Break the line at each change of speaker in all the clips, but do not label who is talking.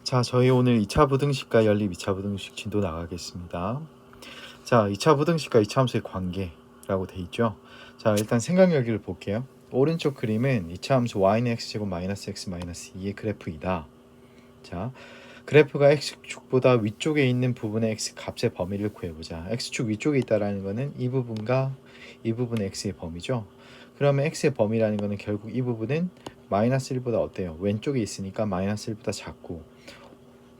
자, 저희 오늘 2차 부등식과 연립 2차 부등식 진도 나가겠습니다. 자, 2차 부등식과 2차 함수의 관계라고 돼 있죠. 자, 일단 생각 여기를 볼게요. 오른쪽 그림은 2차 함수 y는 x제곱 마이너스 x 마이너스 2의 그래프이다. 자, 그래프가 x축보다 위쪽에 있는 부분의 x 값의 범위를 구해보자. x축 위쪽에 있다라는 거는 이 부분과 이 부분의 x의 범위죠. 그러면 x의 범위라는 거는 결국 이 부분은 마이너스 1보다 어때요? 왼쪽에 있으니까 마이너스 1보다 작고,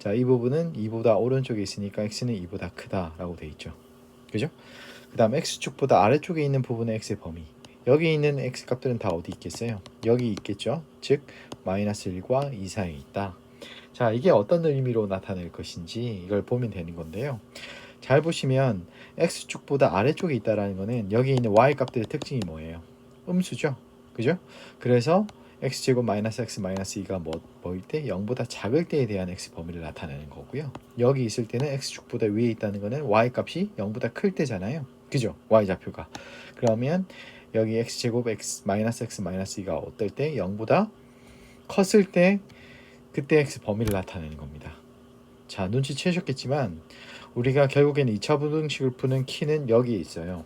자, 이 부분은 2보다 오른쪽에 있으니까 x는 2보다 크다라고 돼 있죠. 그죠? 그 다음 x축보다 아래쪽에 있는 부분의 x의 범위, 여기 있는 x 값들은 다 어디 있겠어요? 여기 있겠죠. 즉 마이너스 1과 2 사이에 있다. 자, 이게 어떤 의미로 나타낼 것인지 이걸 보면 되는 건데요. 잘 보시면 x축보다 아래쪽에 있다라는 거는 여기 있는 y 값들의 특징이 뭐예요? 음수죠. 그죠? 그래서 x제곱 마이너스 x 마이너스 2가 뭐일 때? 0보다 작을 때에 대한 x 범위를 나타내는 거고요. 여기 있을 때는 x축보다 위에 있다는 거는 y 값이 0보다 클 때잖아요. 그죠? y 좌표가. 그러면 여기 x제곱 x 마이너스 2가 어떨 때? 0보다 컸을 때 그때 x 범위를 나타내는 겁니다. 자, 눈치채셨겠지만 우리가 결국에는 2차 부등식을 푸는 키는 여기에 있어요.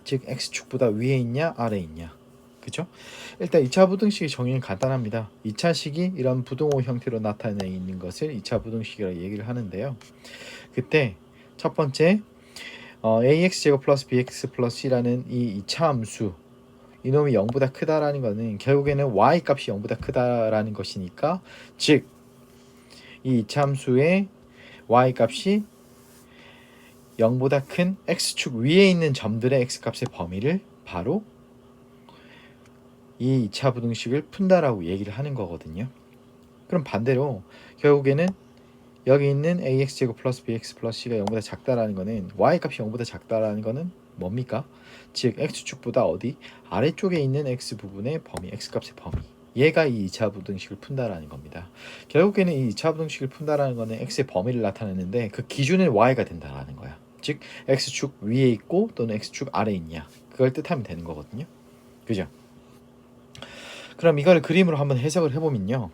즉 x축보다 위에 있냐 아래에 있냐. 그죠? 일단 2차 부등식의 정의는 간단합니다. 2차식이 이런 부등호 형태로 나타내 있는 것을 2차 부등식이라고 얘기를 하는데요. 그때 첫 번째 ax제곱 플러스 bx 플러스 c라는 이 2차 함수, 이놈이 0보다 크다라는 것은 결국에는 y 값이 0보다 크다라는 것이니까, 즉 이 2차 함수의 y 값이 0보다 큰 x축 위에 있는 점들의 x값의 범위를 바로 이 2차 부등식을 푼다라고 얘기를 하는 거거든요. 그럼 반대로 결국에는 여기 있는 ax제곱 플러스 bx 플러스 c가 0보다 작다라는 거는 y값이 0보다 작다라는 거는 뭡니까? 즉 x축보다 어디? 아래쪽에 있는 x 부분의 범위, x값의 범위, 얘가 이 2차 부등식을 푼다라는 겁니다. 결국에는 이 2차 부등식을 푼다라는 거는 x의 범위를 나타내는데 그 기준은 y가 된다라는 거야. 즉 x축 위에 있고 또는 x축 아래에 있냐, 그걸 뜻하면 되는 거거든요. 그죠? 그럼 이거를 그림으로 한번 해석을 해보면요.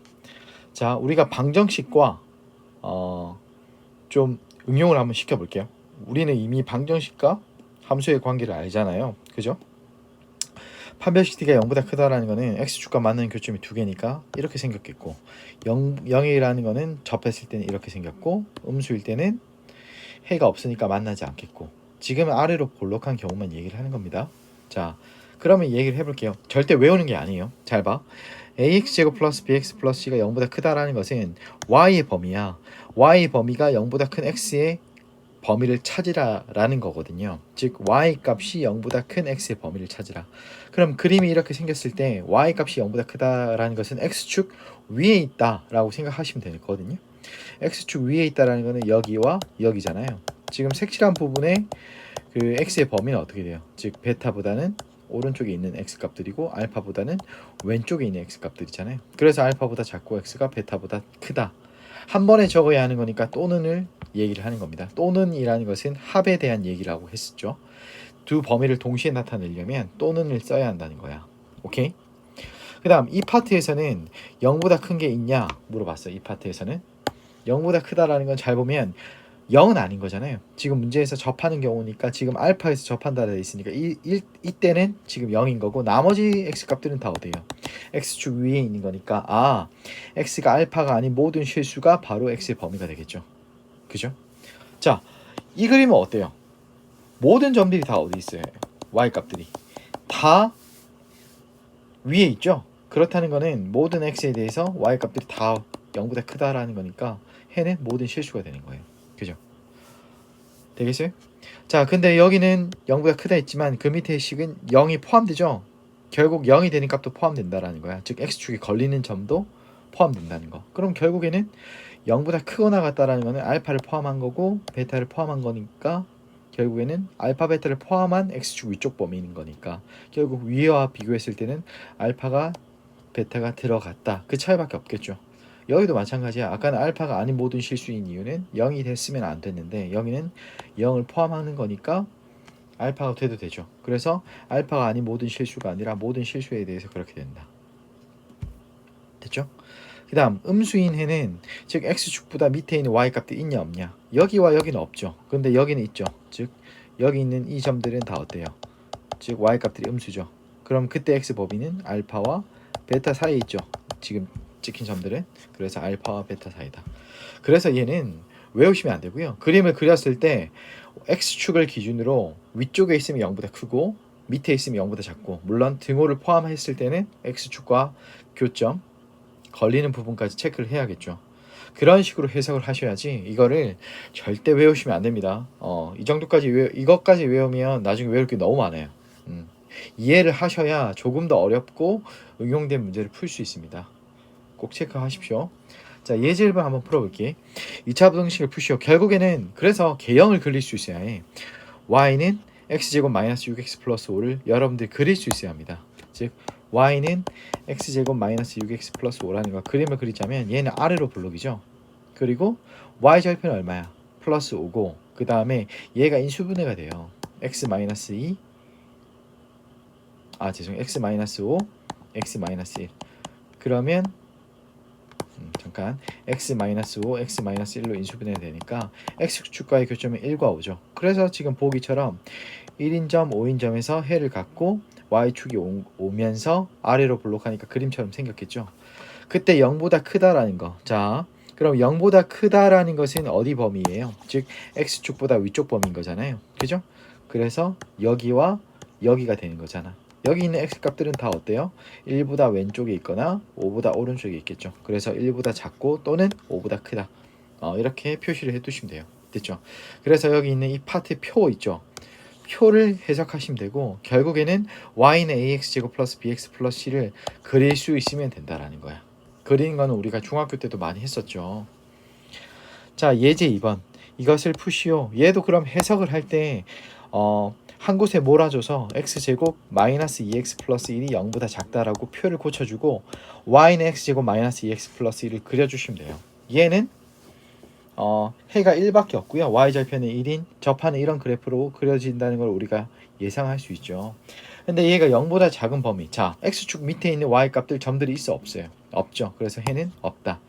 자, 우리가 방정식과 좀 응용을 한번 시켜볼게요. 우리는 이미 방정식과 함수의 관계를 알잖아요. 그죠? 판별식 t가 0보다 크다라는 거는 x축과 만나는 교점이 두 개니까 이렇게 생겼겠고, 0이라는 거는 접했을 때는 이렇게 생겼고, 음수일 때는 해가 없으니까 만나지 않겠고, 지금 아래로 볼록한 경우만 얘기를 하는 겁니다. 자, 그러면 얘기를 해볼게요. 절대 외우는 게 아니에요. 잘 봐. ax제곱 플러스 bx 플러스 c가 0보다 크다라는 것은 y의 범위야. y 범위가 0보다 큰 x의 범위를 찾으라라는 거거든요. 즉 y 값이 0보다 큰 x의 범위를 찾으라. 그럼 그림이 이렇게 생겼을 때 y 값이 0보다 크다라는 것은 x축 위에 있다라고 생각하시면 되거든요. x축 위에 있다라는 것은 여기와 여기잖아요. 지금 색칠한 부분에 그 x의 범위는 어떻게 돼요? 즉 베타보다는 오른쪽에 있는 x 값들이고 알파보다는 왼쪽에 있는 x 값들이잖아요. 그래서 알파보다 작고 x가 베타보다 크다. 한 번에 적어야 하는 거니까 또는을 얘기를 하는 겁니다. 또는이라는 것은 합에 대한 얘기라고 했었죠. 두 범위를 동시에 나타내려면 또는을 써야 한다는 거야. 오케이? 그 다음 이 파트에서는 0보다 큰 게 있냐 물어봤어요. 이 파트에서는 0보다 크다라는 건 잘 보면 0은 아닌 거잖아요. 지금 문제에서 접하는 경우니까 지금 알파에서 접한다 되어 있으니까 이때는 지금 0인 거고, 나머지 x값들은 다 어디예요? x축 위에 있는 거니까 x가 알파가 아닌 모든 실수가 바로 x의 범위가 되겠죠. 그죠? 자, 이 그림은 어때요? 모든 점들이 다 어디 있어요? y 값들이 다 위에 있죠. 그렇다는 거는 모든 x에 대해서 y 값들이 다 0보다 크다라는 거니까 해는 모든 실수가 되는 거예요. 그죠? 되겠어요? 자, 근데 여기는 0보다 크다 했지만 그 밑에 식은 0이 포함되죠. 결국 0이 되는 값도 포함된다라는 거야. 즉 x축이 걸리는 점도 포함된다는 거. 그럼 결국에는 0보다 크거나 같다라는 거는 알파를 포함한 거고 베타를 포함한 거니까 결국에는 알파 베타를 포함한 x축 위쪽 범위인 거니까 결국 위와 비교했을 때는 알파가 베타가 들어갔다. 그 차이밖에 없겠죠. 여기도 마찬가지야. 아까는 알파가 아닌 모든 실수인 이유는 0이 됐으면 안 됐는데 여기는 0을 포함하는 거니까 알파가 돼도 되죠. 그래서 알파가 아닌 모든 실수가 아니라 모든 실수에 대해서 그렇게 된다. 됐죠? 그 다음 음수인 해는 즉 x축보다 밑에 있는 y값도 있냐 없냐. 여기와 여기는 없죠. 근데 여기는 있죠. 즉 여기 있는 이 점들은 다 어때요? 즉 y값들이 음수죠. 그럼 그때 x 범위는 알파와 베타 사이에 있죠. 지금 찍힌 점들은. 그래서 알파와 베타 사이다. 그래서 얘는 외우시면 안 되고요. 그림을 그렸을 때 x축을 기준으로 위쪽에 있으면 0보다 크고 밑에 있으면 0보다 작고, 물론 등호를 포함했을 때는 x축과 교점 걸리는 부분까지 체크를 해야겠죠. 그런 식으로 해석을 하셔야지 이거를 절대 외우시면 안 됩니다. 이 정도까지 이것까지 외우면 나중에 외울 게 너무 많아요. 이해를 하셔야 조금 더 어렵고 응용된 문제를 풀 수 있습니다. 꼭 체크하십시오. 자, 예제 1번 한번 풀어볼게. 2차 부등식을 푸시오. 결국에는 그래서 개형을 그릴 수 있어야 해. y는 x제곱 마이너스 6x 플러스 5를 여러분들이 그릴 수 있어야 합니다. 즉 y는 x제곱 마이너스 6x 플러스 5라는 거 그림을 그리자면 얘는 아래로 블록이죠. 그리고 y절편은 얼마야? 플러스 5고 그 다음에 얘가 인수분해가 돼요. x 마이너스 2 x 마이너스 5 x 마이너스 1 그러면 잠깐 x-5, x-1로 인수분해가 되니까 x축과의 교점은 1과 5죠. 그래서 지금 보기처럼 1인점, 5인점에서 해를 갖고 y축이 오면서 아래로 블록하니까 그림처럼 생겼겠죠. 그때 0보다 크다라는 거. 자, 그럼 0보다 크다라는 것은 어디 범위예요? 즉 x축보다 위쪽 범위인 거잖아요. 그죠? 그래서 여기와 여기가 되는 거잖아. 여기 있는 x값들은 다 어때요? 1보다 왼쪽에 있거나 5보다 오른쪽에 있겠죠. 그래서 1보다 작고 또는 5보다 크다. 이렇게 표시를 해두시면 돼요. 됐죠? 그래서 여기 있는 이 파트 표 있죠? 표를 해석하시면 되고 결국에는 y는 ax제곱 플러스 bx 플러스 c를 그릴 수 있으면 된다라는 거야. 그리는 거는 우리가 중학교 때도 많이 했었죠. 자, 예제 2번. 이것을 푸시오. 얘도 그럼 해석을 할 때 한 곳에 몰아줘서 x제곱 마이너스 2x 플러스 1이 0보다 작다라고 표를 고쳐주고 y는 x제곱 마이너스 2x 플러스 1을 그려주시면 돼요. 얘는 해가 1밖에 없고요. y절편은 1인 접하는 이런 그래프로 그려진다는 걸 우리가 예상할 수 있죠. 근데 얘가 0보다 작은 범위. 자, x축 밑에 있는 y값들 점들이 있어 없어요? 없죠. 그래서 해는 없다.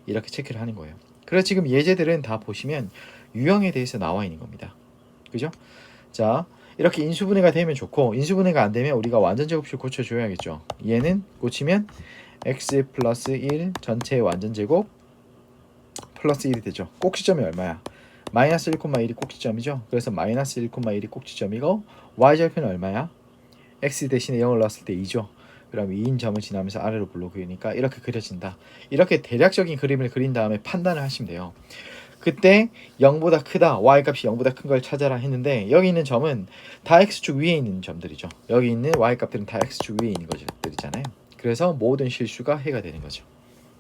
이렇게 체크를 하는 거예요. 그래서 지금 예제들은 다 보시면 유형에 대해서 나와 있는 겁니다. 그죠? 자, 이렇게 인수분해가 되면 좋고 인수분해가 안 되면 우리가 완전제곱식 고쳐줘야겠죠. 얘는 고치면 x 플러스 1 전체의 완전제곱 플러스 1이 되죠. 꼭지점이 얼마야? 마이너스 1,1이 꼭지점이죠. 그래서 마이너스 1,1이 꼭지점이고 y절편은 얼마야? x 대신에 0을 넣었을 때 2죠. 그럼 2인 점을 지나면서 아래로 블록이니까 이렇게 그려진다. 이렇게 대략적인 그림을 그린 다음에 판단을 하시면 돼요. 그때 0보다 크다, y값이 0보다 큰 걸 찾아라 했는데 여기 있는 점은 다 x축 위에 있는 점들이죠. 여기 있는 y값들은 다 x축 위에 있는 것들이잖아요. 그래서 모든 실수가 해가 되는 거죠.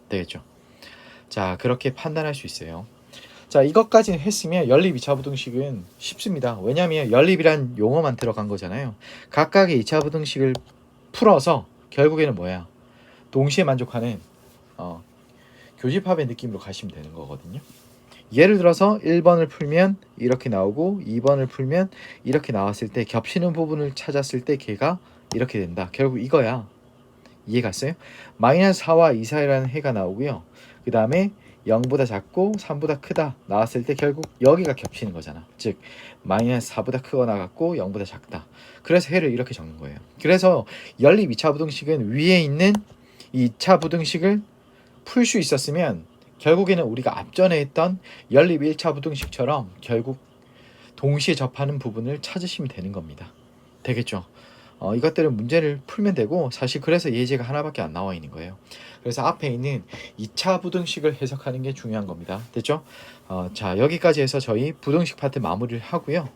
되겠죠? 자, 그렇게 판단할 수 있어요. 자, 이것까지 했으면 연립 2차 부등식은 쉽습니다. 왜냐하면 연립이란 용어만 들어간 거잖아요. 각각의 2차 부등식을 풀어서 결국에는 뭐야? 동시에 만족하는 교집합의 느낌으로 가시면 되는 거거든요. 예를 들어서 1번을 풀면 이렇게 나오고 2번을 풀면 이렇게 나왔을 때 겹치는 부분을 찾았을 때 걔가 이렇게 된다. 결국 이거야. 이해 갔어요? 마이너스 4와 2 사이라는 해가 나오고요. 그 다음에 0보다 작고 3보다 크다 나왔을 때 결국 여기가 겹치는 거잖아. 즉 마이너스 4보다 크거나 같고 0보다 작다. 그래서 해를 이렇게 적는 거예요. 그래서 연립 2차 부등식은 위에 있는 2차 부등식을 풀 수 있었으면 결국에는 우리가 앞전에 했던 연립 1차 부등식처럼 결국 동시에 접하는 부분을 찾으시면 되는 겁니다. 되겠죠? 이것들은 문제를 풀면 되고 사실 그래서 예제가 하나밖에 안 나와 있는 거예요. 그래서 앞에 있는 2차 부등식을 해석하는 게 중요한 겁니다. 됐죠? 자, 여기까지 해서 저희 부등식 파트 마무리를 하고요.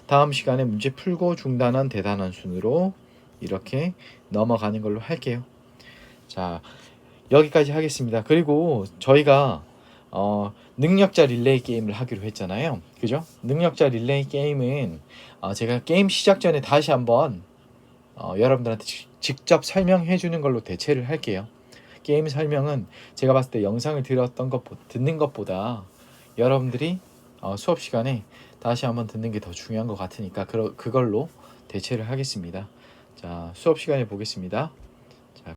다음 시간에 문제 풀고 중단원 대단원 순으로 이렇게 넘어가는 걸로 할게요. 자, 여기까지 하겠습니다. 그리고 저희가 능력자 릴레이 게임을 하기로 했잖아요. 그죠? 능력자 릴레이 게임은 제가 게임 시작 전에 다시 한번 여러분들한테 직접 설명해 주는 걸로 대체를 할게요. 게임 설명은 제가 봤을 때 영상을 듣는 것보다 여러분들이 수업 시간에 다시 한번 듣는 게 더 중요한 것 같으니까 그걸로 대체를 하겠습니다. 자, 수업 시간에 보겠습니다.